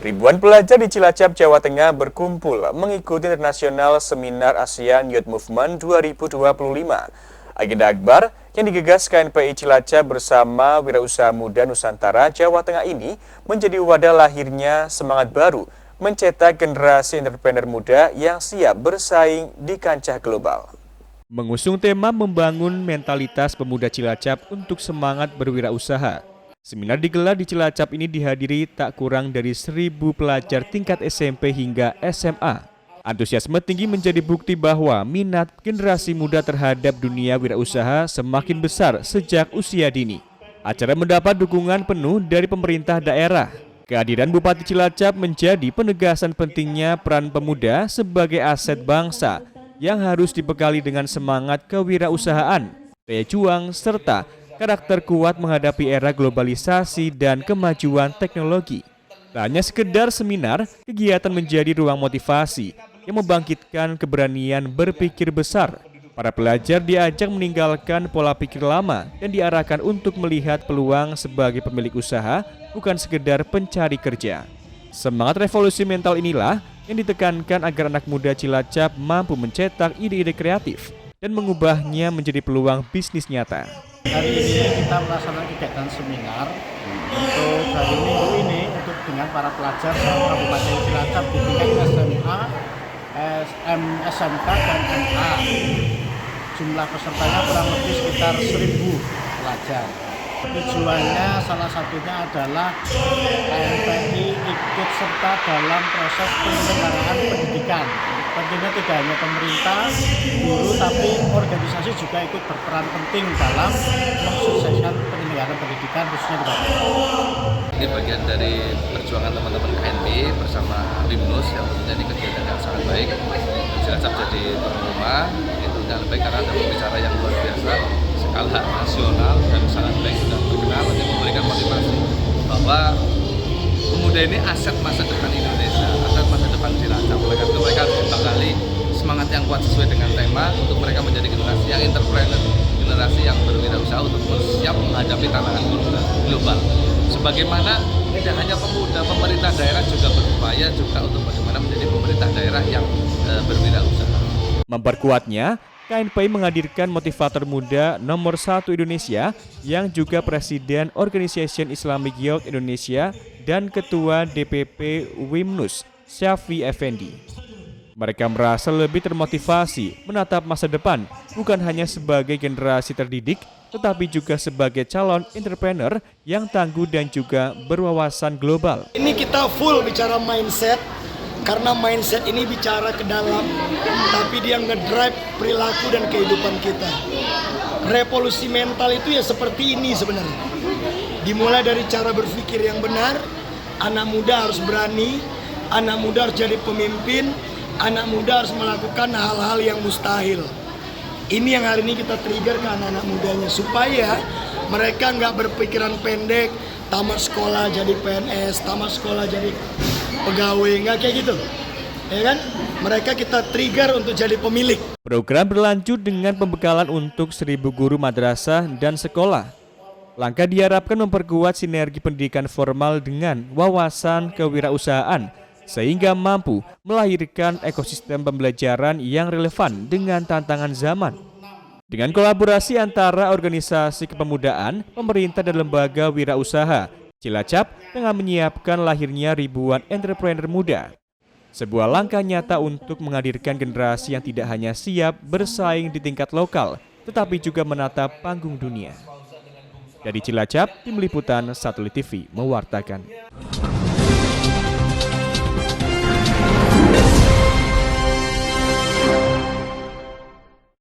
Ribuan pelajar di Cilacap, Jawa Tengah berkumpul mengikuti Internasional Seminar ASEAN Youth Movement 2025. Agenda akbar yang digagas KNPI Cilacap bersama Wirausaha Muda Nusantara Jawa Tengah ini menjadi wadah lahirnya semangat baru mencetak generasi entrepreneur muda yang siap bersaing di kancah global. Mengusung tema membangun mentalitas pemuda Cilacap untuk semangat berwirausaha. Seminar digelar di Cilacap ini dihadiri tak kurang dari 1.000 pelajar tingkat SMP hingga SMA. Antusiasme tinggi menjadi bukti bahwa minat generasi muda terhadap dunia wirausaha semakin besar sejak usia dini. Acara mendapat dukungan penuh dari pemerintah daerah. Kehadiran Bupati Cilacap menjadi penegasan pentingnya peran pemuda sebagai aset bangsa yang harus dibekali dengan semangat kewirausahaan, daya juang, serta karakter kuat menghadapi era globalisasi dan kemajuan teknologi. Tak hanya sekedar seminar, kegiatan menjadi ruang motivasi yang membangkitkan keberanian berpikir besar. Para pelajar diajak meninggalkan pola pikir lama dan diarahkan untuk melihat peluang sebagai pemilik usaha, bukan sekedar pencari kerja. Semangat revolusi mental inilah yang ditekankan agar anak muda Cilacap mampu mencetak ide-ide kreatif dan mengubahnya menjadi peluang bisnis nyata. Hari ini kita melaksanakan kegiatan seminar untuk hari Minggu ini untuk dengan para pelajar Kabupaten Cilacap di tingkat SMA, SMK dan MA. Jumlah pesertanya kurang lebih sekitar 1.000 pelajar. Tujuannya salah satunya adalah KNPI ikut serta dalam proses penyelenggaraan pendidikan. Tentunya tidak hanya pemerintah, guru, tapi organisasi juga ikut berperan penting dalam mensukseskan penyelenggaraan pendidikan khususnya di Bali. Ini bagian dari perjuangan teman-teman KNPI bersama BIMNUS yang tentunya ini kegiatan yang sangat baik. Cilacap jadi tuan rumah, itu sangat baik karena ada pembicara yang luar biasa, skala nasional dan sangat baik sudah terkenal untuk memberikan motivasi bahwa pemuda ini aset masa depan Indonesia, aset masa depan Cilacap. Oleh karena itu mereka harus dibekali semangat yang kuat sesuai dengan tema untuk mereka menjadi generasi yang entrepreneur, generasi yang berwirausaha untuk siap menghadapi tantangan global. Sebagaimana tidak hanya pemuda, pemerintah daerah juga berupaya juga untuk bagaimana menjadi pemerintah daerah yang berwirausaha. Memperkuatnya, KNPI menghadirkan motivator muda nomor 1 Indonesia yang juga Presiden Organization Islamic Youth Indonesia dan Ketua DPP WIMNUS, Syafi Effendi. Mereka merasa lebih termotivasi menatap masa depan, bukan hanya sebagai generasi terdidik, tetapi juga sebagai calon entrepreneur yang tangguh dan juga berwawasan global. Ini kita full bicara mindset, karena mindset ini bicara ke dalam, tapi dia ngedrive perilaku dan kehidupan kita. Revolusi mental itu ya seperti ini sebenarnya. Dimulai dari cara berpikir yang benar, anak muda harus berani, anak muda harus jadi pemimpin, anak muda harus melakukan hal-hal yang mustahil. Ini yang hari ini kita trigger ke anak-anak mudanya, supaya mereka nggak berpikiran pendek, tamat sekolah jadi PNS, tamat sekolah jadi pegawai, nggak kayak gitu, ya kan? Mereka kita trigger untuk jadi pemilik. Program berlanjut dengan pembekalan untuk 1.000 guru madrasah dan sekolah. Langkah diharapkan memperkuat sinergi pendidikan formal dengan wawasan kewirausahaan, sehingga mampu melahirkan ekosistem pembelajaran yang relevan dengan tantangan zaman. Dengan kolaborasi antara organisasi kepemudaan, pemerintah dan lembaga wirausaha, Cilacap tengah menyiapkan lahirnya ribuan entrepreneur muda. Sebuah langkah nyata untuk menghadirkan generasi yang tidak hanya siap bersaing di tingkat lokal, tetapi juga menatap panggung dunia. Dari Cilacap, Tim Liputan Satelit TV mewartakan.